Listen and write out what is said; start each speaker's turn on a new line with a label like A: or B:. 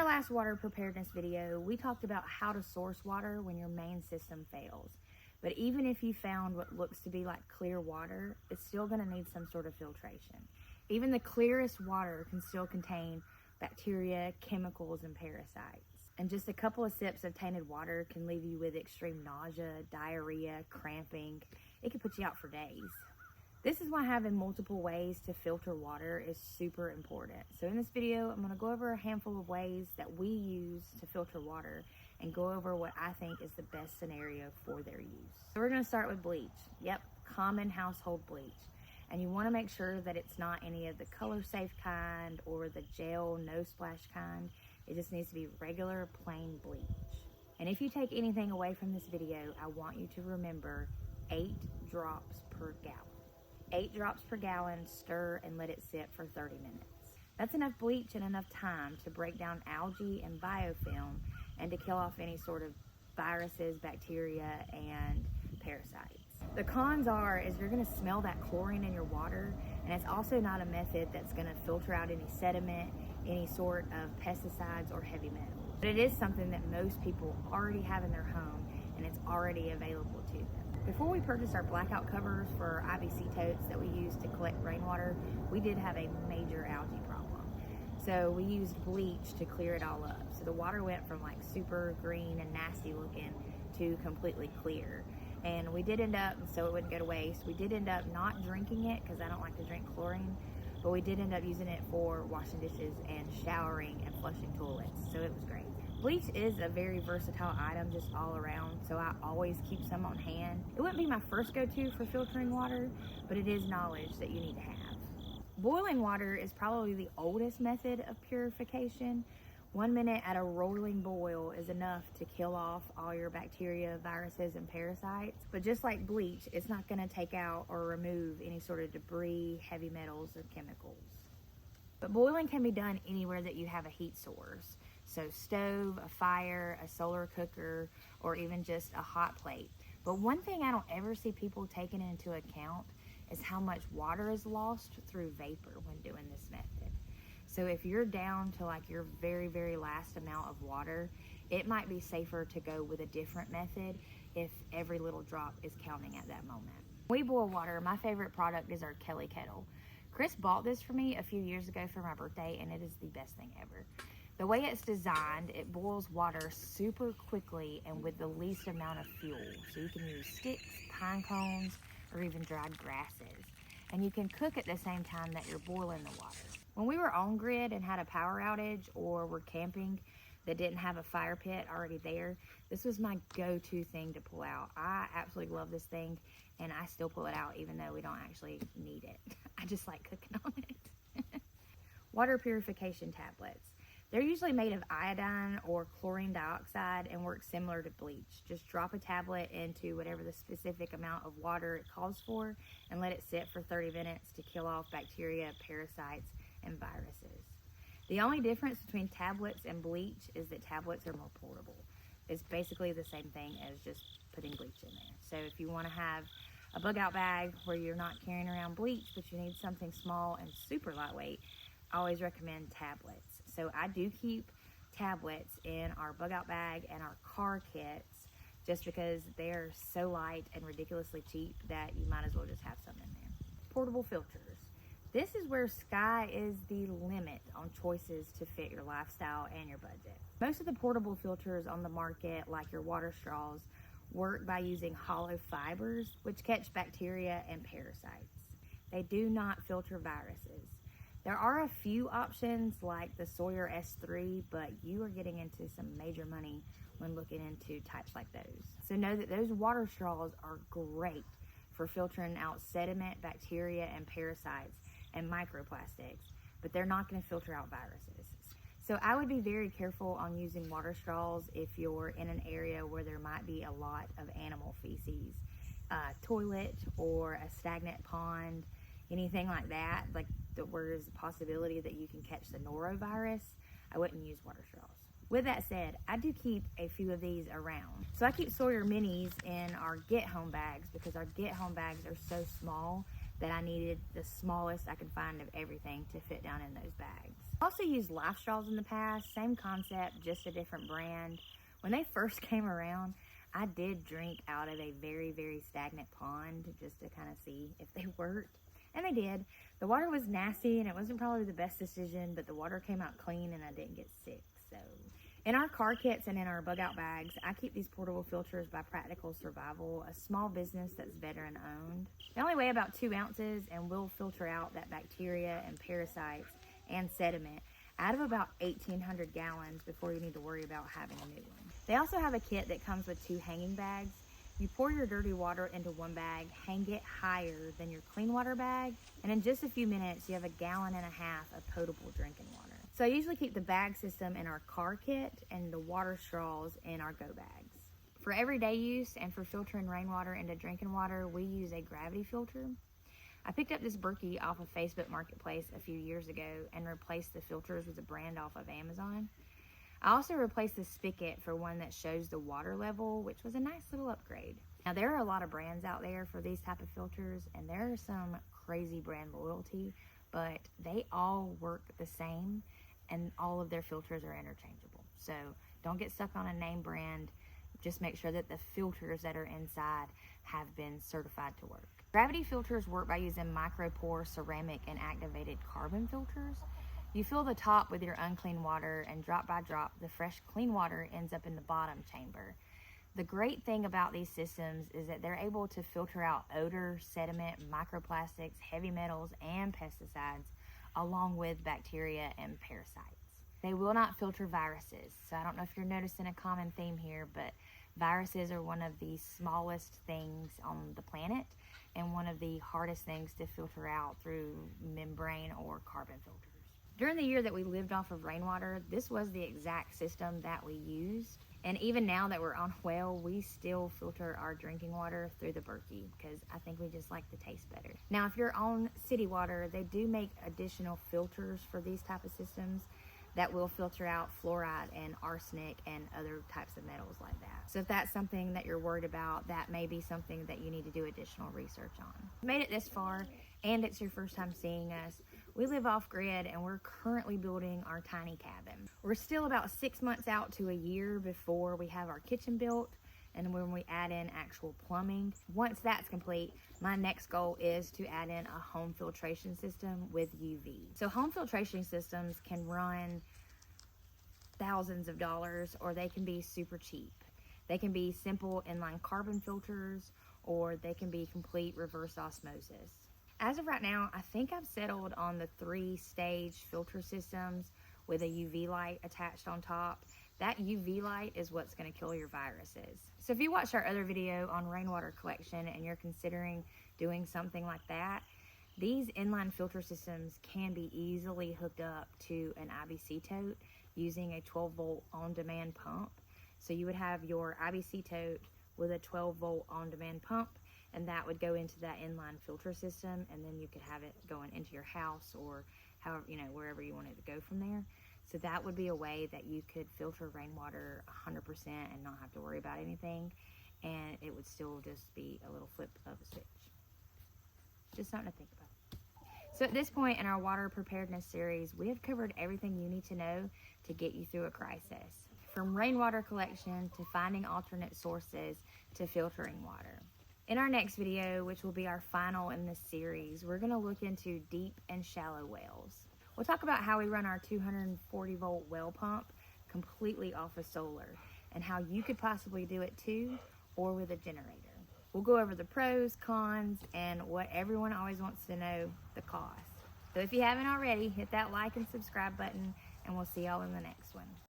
A: last water preparedness video, we talked about how to source water when your main system fails. But even if you found what looks to be like clear water, it's still going to need some sort of filtration. Even the clearest water can still contain bacteria, chemicals, and parasites. And just a couple of sips of tainted water can leave you with extreme nausea, diarrhea, cramping. It can put you out for days. This is why having multiple ways to filter water is super important. So in this video, I'm going to go over a handful of ways that we use to filter water and go over what I think is the best scenario for their use. So we're going to start with bleach. Yep, common household bleach. And you want to make sure that it's not any of the color safe kind or the gel no splash kind. It just needs to be regular plain bleach. And if you take anything away from this video, I want you to remember 8 drops per gallon. 8 drops per gallon, stir and let it sit for 30 minutes. That's enough bleach and enough time to break down algae and biofilm and to kill off any sort of viruses, bacteria, and parasites. The cons is you're gonna smell that chlorine in your water, and it's also not a method that's gonna filter out any sediment, any sort of pesticides or heavy metals. But it is something that most people already have in their home, and it's already available to them. Before we purchased our blackout covers for IBC totes that we use to collect rainwater, we did have a major algae problem. So we used bleach to clear it all up. So the water went from like super green and nasty looking to completely clear. And we did end up, so it wouldn't go to waste, we did end up not drinking it because I don't like to drink chlorine, but we did end up using it for washing dishes and showering and flushing toilets, so it was great. Bleach is a very versatile item just all around, so I always keep some on hand. It wouldn't be my first go-to for filtering water, but it is knowledge that you need to have. Boiling water is probably the oldest method of purification. 1 minute at a rolling boil is enough to kill off all your bacteria, viruses, and parasites. But just like bleach, it's not going to take out or remove any sort of debris, heavy metals, or chemicals. But boiling can be done anywhere that you have a heat source. So stove, a fire, a solar cooker, or even just a hot plate. But one thing I don't ever see people taking into account is how much water is lost through vapor when doing this method. So if you're down to like your very, very last amount of water, it might be safer to go with a different method if every little drop is counting at that moment. When we boil water, my favorite product is our Kelly kettle. Chris bought this for me a few years ago for my birthday, and it is the best thing ever. The way it's designed, it boils water super quickly and with the least amount of fuel. So you can use sticks, pine cones, or even dried grasses. And you can cook at the same time that you're boiling the water. When we were on grid and had a power outage or were camping that didn't have a fire pit already there, this was my go-to thing to pull out. I absolutely love this thing, and I still pull it out even though we don't actually need it. I just like cooking on it. Water purification tablets. They're usually made of iodine or chlorine dioxide and work similar to bleach. Just drop a tablet into whatever the specific amount of water it calls for and let it sit for 30 minutes to kill off bacteria, parasites, and viruses. The only difference between tablets and bleach is that tablets are more portable. It's basically the same thing as just putting bleach in there. So if you want to have a bug out bag where you're not carrying around bleach, but you need something small and super lightweight, I always recommend tablets. So I do keep tablets in our bug out bag and our car kits just because they're so light and ridiculously cheap that you might as well just have some in there. Portable filters. This is where sky is the limit on choices to fit your lifestyle and your budget. Most of the portable filters on the market, like your water straws, work by using hollow fibers, which catch bacteria and parasites. They do not filter viruses. There are a few options like the Sawyer S3, but you are getting into some major money when looking into types like those. So know that those water straws are great for filtering out sediment, bacteria, and parasites, and microplastics, but they're not going to filter out viruses. So I would be very careful on using water straws if you're in an area where there might be a lot of animal feces, toilet or a stagnant pond, anything like that, like where there's a possibility that you can catch the norovirus. I wouldn't use water straws. With that said, I do keep a few of these around. So I keep Sawyer minis in our get home bags because our get home bags are so small that I needed the smallest I could find of everything to fit down in those bags. I also used life straws in the past, same concept, just a different brand. When they first came around, I did drink out of a very, very stagnant pond just to kind of see if they worked. And they did. The water was nasty and it wasn't probably the best decision, but the water came out clean and I didn't get sick. So in our car kits and in our bug out bags, I keep these portable filters by Practical Survival, a small business that's veteran owned. They only weigh about 2 ounces and will filter out that bacteria and parasites and sediment out of about 1,800 gallons before you need to worry about having a new one. They also have a kit that comes with 2 hanging bags. You pour your dirty water into one bag, hang it higher than your clean water bag, and in just a few minutes, you have 1.5 gallons of potable drinking water. So I usually keep the bag system in our car kit and the water straws in our go bags. For everyday use and for filtering rainwater into drinking water, we use a gravity filter. I picked up this Berkey off of Facebook Marketplace a few years ago and replaced the filters with a brand off of Amazon. I also replaced the spigot for one that shows the water level, which was a nice little upgrade. Now there are a lot of brands out there for these type of filters and there are some crazy brand loyalty, but they all work the same and all of their filters are interchangeable. So don't get stuck on a name brand. Just make sure that the filters that are inside have been certified to work. Gravity filters work by using micropore ceramic and activated carbon filters. You fill the top with your unclean water and drop by drop, the fresh clean water ends up in the bottom chamber. The great thing about these systems is that they're able to filter out odor, sediment, microplastics, heavy metals, and pesticides, along with bacteria and parasites. They will not filter viruses. So I don't know if you're noticing a common theme here, but viruses are one of the smallest things on the planet and one of the hardest things to filter out through membrane or carbon filters. During the year that we lived off of rainwater, this was the exact system that we used. And even now that we're on well, we still filter our drinking water through the Berkey because I think we just like the taste better. Now, if you're on city water, they do make additional filters for these type of systems that will filter out fluoride and arsenic and other types of metals like that. So if that's something that you're worried about, that may be something that you need to do additional research on. Made it this far and it's your first time seeing us. We live off grid and we're currently building our tiny cabin. We're still about 6 months out to a year before we have our kitchen built and when we add in actual plumbing. Once that's complete, my next goal is to add in a home filtration system with UV. So home filtration systems can run thousands of dollars or they can be super cheap. They can be simple inline carbon filters or they can be complete reverse osmosis. As of right now, I think I've settled on the 3-stage filter systems with a UV light attached on top. That UV light is what's going to kill your viruses. So if you watched our other video on rainwater collection and you're considering doing something like that, these inline filter systems can be easily hooked up to an IBC tote using a 12-volt on-demand pump. So you would have your IBC tote with a 12-volt on-demand pump, and that would go into that inline filter system, and then you could have it going into your house or however, wherever you wanted to go from there. So that would be a way that you could filter rainwater 100% and not have to worry about anything, and it would still just be a little flip of a switch. Just something to think about. So at this point in our Water Preparedness Series, we have covered everything you need to know to get you through a crisis. From rainwater collection to finding alternate sources to filtering water. In our next video, which will be our final in this series, we're going to look into deep and shallow wells. We'll talk about how we run our 240-volt well pump completely off of solar and how you could possibly do it too, or with a generator. We'll go over the pros, cons, and what everyone always wants to know, the cost. So if you haven't already, hit that like and subscribe button, and we'll see y'all in the next one.